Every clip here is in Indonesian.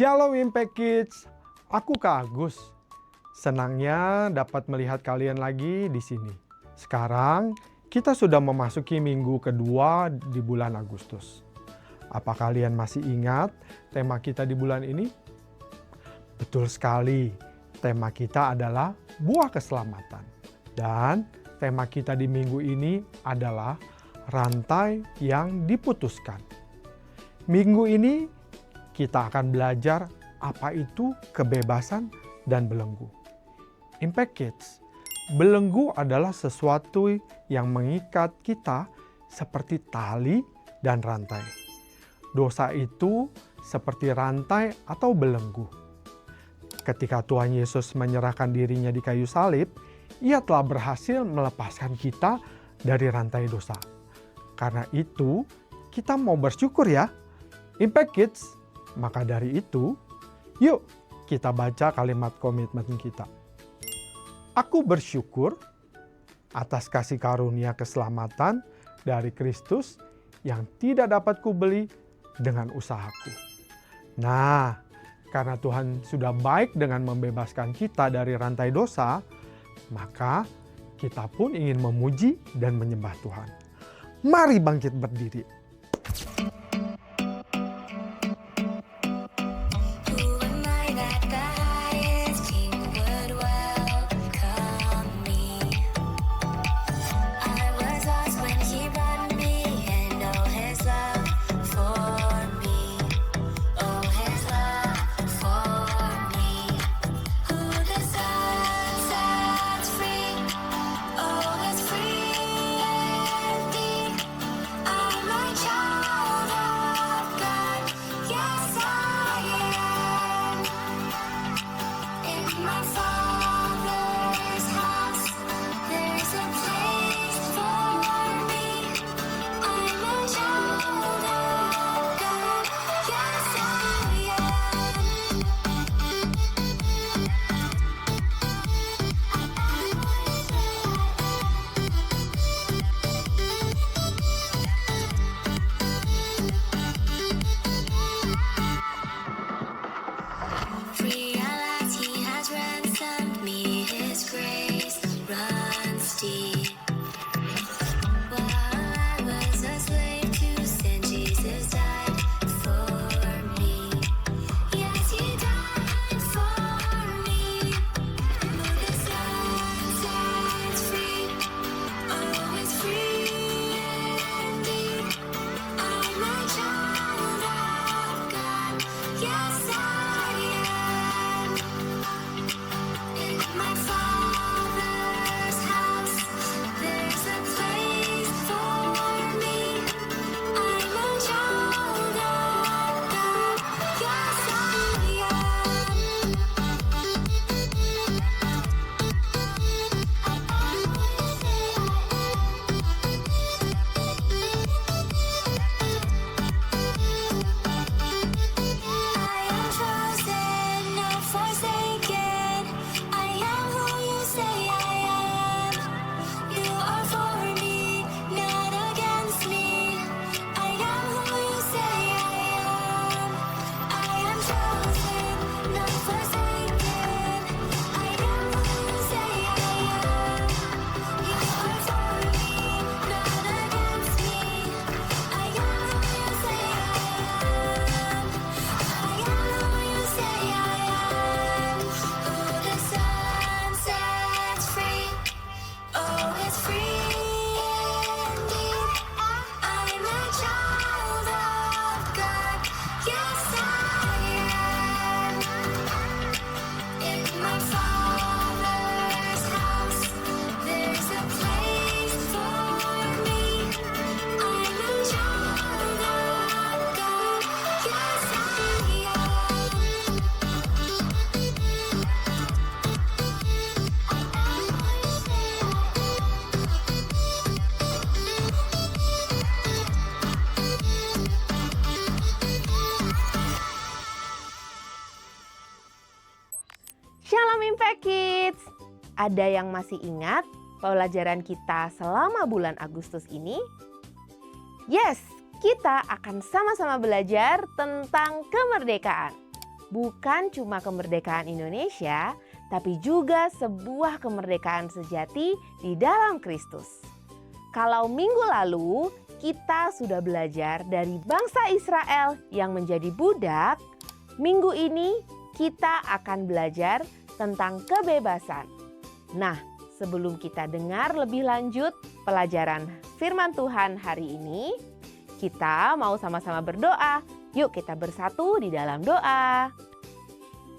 Shalom Impact Kids, aku Kak Agus. Senangnya dapat melihat kalian lagi di sini. Sekarang kita sudah memasuki minggu kedua di bulan Agustus. Apa kalian masih ingat tema kita di bulan ini? Betul sekali, tema kita adalah buah keselamatan. Dan tema kita di minggu ini adalah rantai yang diputuskan. Minggu ini kita akan belajar apa itu kebebasan dan belenggu. Impact Kids, belenggu adalah sesuatu yang mengikat kita seperti tali dan rantai. Dosa itu seperti rantai atau belenggu. Ketika Tuhan Yesus menyerahkan dirinya di kayu salib, Ia telah berhasil melepaskan kita dari rantai dosa. Karena itu, kita mau bersyukur ya. Impact Kids, maka dari itu, yuk kita baca kalimat komitmen kita. Aku bersyukur atas kasih karunia keselamatan dari Kristus yang tidak dapat kubeli dengan usahaku. Nah, karena Tuhan sudah baik dengan membebaskan kita dari rantai dosa, maka kita pun ingin memuji dan menyembah Tuhan. Mari bangkit berdiri. Shalom Impact Kids! Ada yang masih ingat pelajaran kita selama bulan Agustus ini? Yes, kita akan sama-sama belajar tentang kemerdekaan. bukan cuma kemerdekaan Indonesia, tapi juga sebuah kemerdekaan sejati di dalam Kristus. Kalau minggu lalu kita sudah belajar dari bangsa Israel yang menjadi budak, minggu ini kita akan belajar tentang kebebasan. Nah, sebelum kita dengar lebih lanjut pelajaran firman Tuhan hari ini, kita mau sama-sama berdoa. Yuk kita bersatu di dalam doa.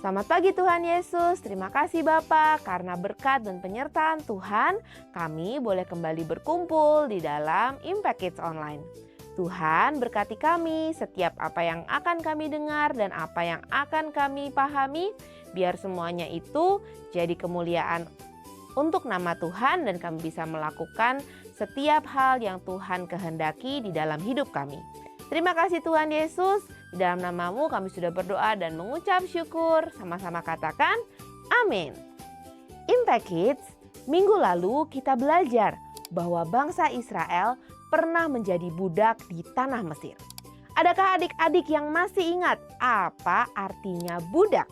Selamat pagi Tuhan Yesus, terima kasih Bapa karena berkat dan penyertaan Tuhan kami boleh kembali berkumpul di dalam Impact Kids Online. Tuhan berkati kami setiap apa yang akan kami dengar dan apa yang akan kami pahami, biar semuanya itu jadi kemuliaan untuk nama Tuhan dan kami bisa melakukan setiap hal yang Tuhan kehendaki di dalam hidup kami. Terima kasih Tuhan Yesus, di dalam nama-Mu kami sudah berdoa dan mengucap syukur. Sama-sama katakan, amin. Impact Kids, minggu lalu kita belajar bahwa bangsa Israel pernah menjadi budak di tanah Mesir. Adakah adik-adik yang masih ingat apa artinya budak?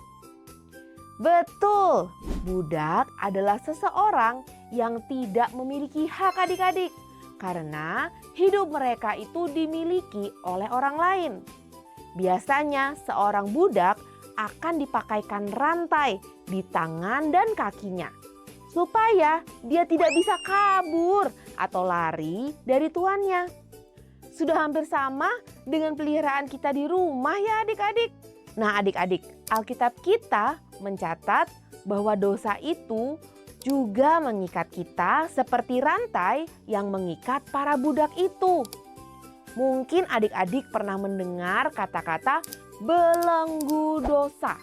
Betul, budak adalah seseorang yang tidak memiliki hak adik-adik. Karena hidup mereka itu dimiliki oleh orang lain. Biasanya seorang budak akan dipakaikan rantai di tangan dan kakinya supaya dia tidak bisa kabur atau lari dari tuannya. Sudah hampir sama dengan peliharaan kita di rumah ya adik-adik. Nah adik-adik, Alkitab kita mencatat bahwa dosa itu juga mengikat kita seperti rantai yang mengikat para budak itu. Mungkin adik-adik pernah mendengar kata-kata belenggu dosa.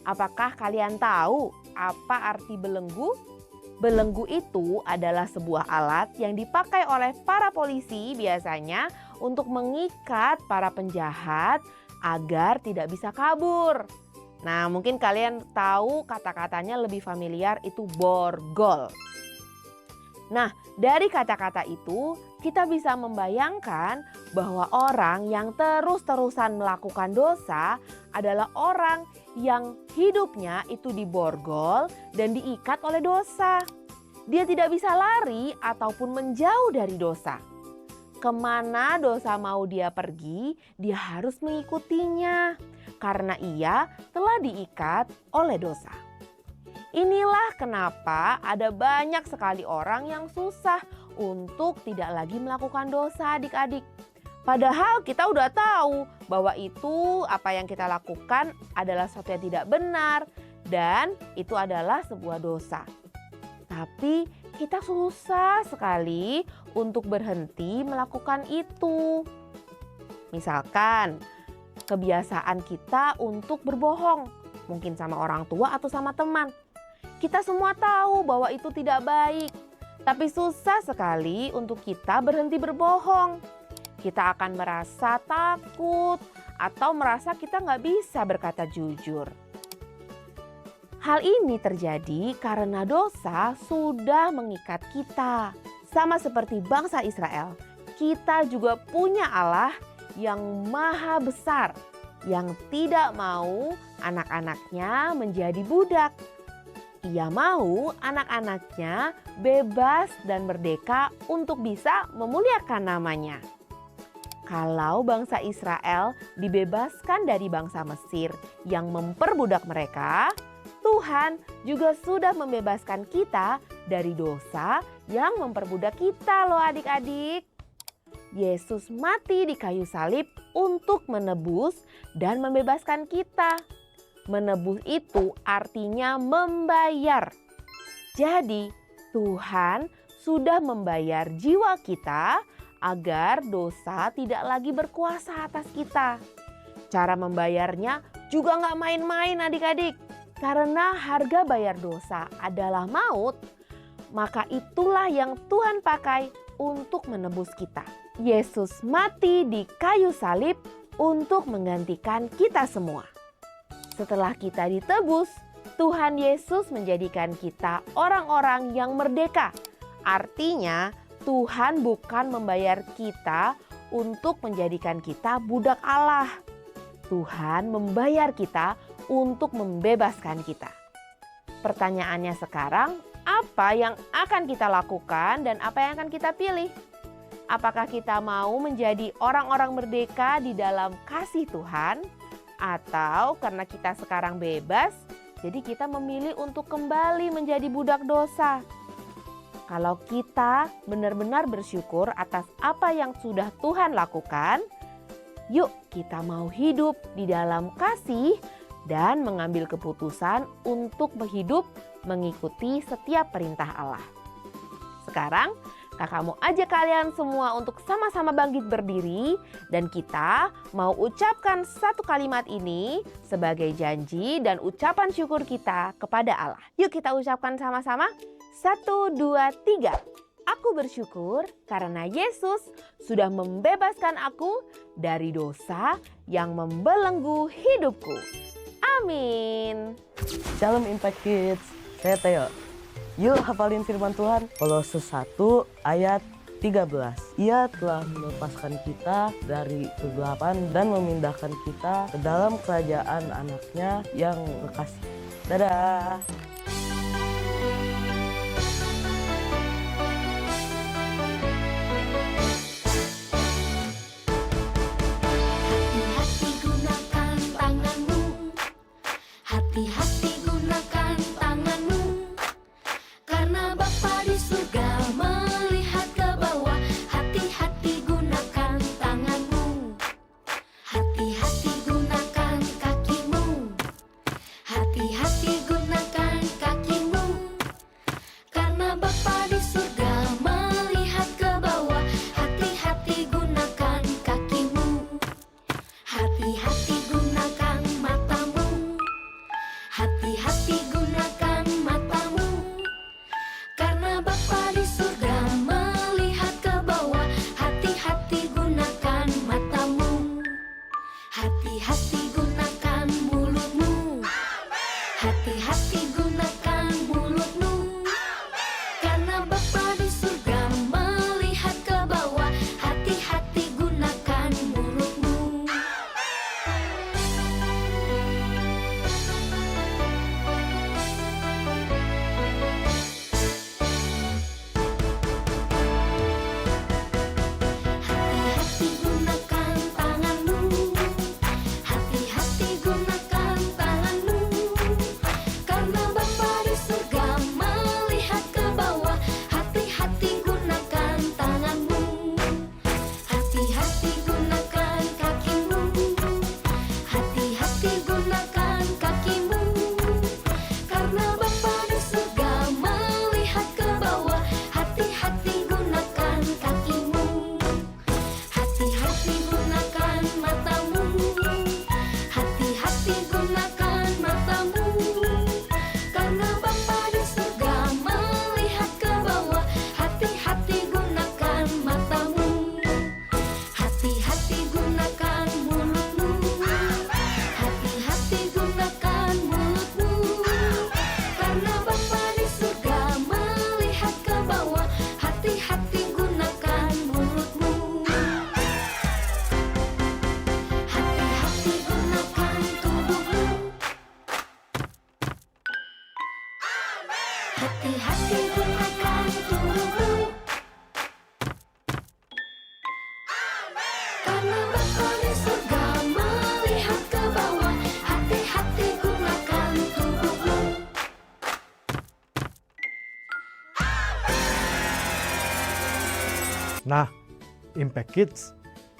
Apakah kalian tahu apa arti belenggu? Belenggu itu adalah sebuah alat yang dipakai oleh para polisi biasanya untuk mengikat para penjahat agar tidak bisa kabur. Nah, mungkin kalian tahu kata-katanya lebih familiar itu borgol. Nah, dari kata-kata itu kita bisa membayangkan bahwa orang yang terus-terusan melakukan dosa adalah orang yang hidupnya itu diborgol dan diikat oleh dosa. Dia tidak bisa lari ataupun menjauh dari dosa. Kemana dosa mau dia pergi, dia harus mengikutinya. Karena ia telah diikat oleh dosa. Inilah kenapa ada banyak sekali orang yang susah untuk tidak lagi melakukan dosa adik-adik. Padahal kita udah tahu bahwa itu apa yang kita lakukan adalah sesuatu yang tidak benar dan itu adalah sebuah dosa. Tapi kita susah sekali untuk berhenti melakukan itu. Misalkan kebiasaan kita untuk berbohong, mungkin sama orang tua atau sama teman. Kita semua tahu bahwa itu tidak baik, tapi susah sekali untuk kita berhenti berbohong. Kita akan merasa takut atau merasa kita nggak bisa berkata jujur. Hal ini terjadi karena dosa sudah mengikat kita. Sama seperti bangsa Israel, kita juga punya Allah yang maha besar, yang tidak mau anak-anaknya menjadi budak. Ia mau anak-anaknya bebas dan merdeka untuk bisa memuliakan namanya. Kalau bangsa Israel dibebaskan dari bangsa Mesir yang memperbudak mereka, Tuhan juga sudah membebaskan kita dari dosa yang memperbudak kita loh adik-adik. Yesus mati di kayu salib untuk menebus dan membebaskan kita. Menebus itu artinya membayar. Jadi Tuhan sudah membayar jiwa kita agar dosa tidak lagi berkuasa atas kita. Cara membayarnya juga gak main-main adik-adik. Karena harga bayar dosa adalah maut, maka itulah yang Tuhan pakai untuk menebus kita. Yesus mati di kayu salib untuk menggantikan kita semua. Setelah kita ditebus, Tuhan Yesus menjadikan kita orang-orang yang merdeka. Artinya, Tuhan bukan membayar kita untuk menjadikan kita budak Allah. Tuhan membayar kita untuk membebaskan kita. Pertanyaannya sekarang, apa yang akan kita lakukan dan apa yang akan kita pilih? Apakah kita mau menjadi orang-orang merdeka di dalam kasih Tuhan? Atau karena kita sekarang bebas, jadi kita memilih untuk kembali menjadi budak dosa? Kalau kita benar-benar bersyukur atas apa yang sudah Tuhan lakukan, yuk kita mau hidup di dalam kasih dan mengambil keputusan untuk hidup mengikuti setiap perintah Allah. Sekarang kakak mau ajak kalian semua untuk sama-sama bangkit berdiri dan kita mau ucapkan satu kalimat ini sebagai janji dan ucapan syukur kita kepada Allah. Yuk kita ucapkan sama-sama. 1, 2, 3. Aku bersyukur karena Yesus sudah membebaskan aku dari dosa yang membelenggu hidupku. Amin. Shalom Impact Kids, saya Theo. Yuk hafalin firman Tuhan. Kolose 1 ayat 13. Ia telah melepaskan kita dari kegelapan dan memindahkan kita ke dalam kerajaan anaknya yang kekasih. Dadah. Hati-hati gunakan tanganmu, hati-hati gunakan tanganmu, karena Bapa di surga melihat ke bawah. Hati-hati gunakan tanganmu, hati-hati gunakan kakimu, hati-hati gunakan kakimu, karena Bapa di surga melihat ke bawah. Hati-hati gunakan kakimu. Hati-hati gunakan matamu, hati-hati gunakan matamu, karena Bapa di surga melihat ke bawah. Hati-hati gunakan matamu, hati-hati gunakan mulutmu, hati-hati gunakan mulutmu, karena Bapa di surga melihat ke bawah. Hati-hati gunakan mulutmu. Hati-hati gunakan tanganmu, hati-hati gunakan tanganmu, karena Bapa di surga melihat ke bawah. Hati-hati gunakan tanganmu, hati-hati gunakan kakimu, hati-hati gunakan kakimu, karena Bapa di surga melihat ke bawah. Hati-hati gunakan kakimu, hati-hati gunakan matamu, hati-hati gunakan matamu, karena Bapa di surga melihat ke bawah. Hati-hati gunakan matamu, hati-hati gunakan mulutmu, hati-hati gunakan mulutmu, karena Bapa di surga melihat ke bawah. Hati-hati gunakan mulutmu, hati-hati gunakan tubuhmu, hati-hati gunakan tubuhmu, karena Bapa di surga melihat ke bawah. Hati-hati gunakan tubuhmu. Nah, Impact Kids,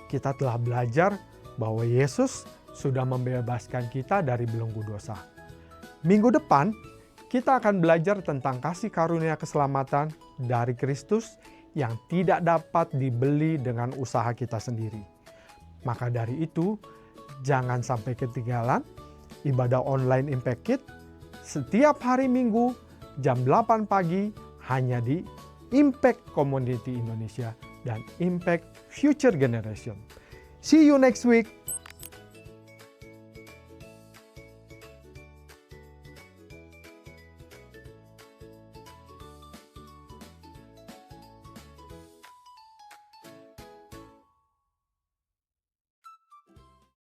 kita telah belajar bahwa Yesus sudah membebaskan kita dari belenggu dosa. Minggu depan, kita akan belajar tentang kasih karunia keselamatan dari Kristus yang tidak dapat dibeli dengan usaha kita sendiri. Maka dari itu, jangan sampai ketinggalan ibadah online Impact Kids setiap hari Minggu jam 8 pagi hanya di Impact Community Indonesia dan Impact Future Generation. See you next week.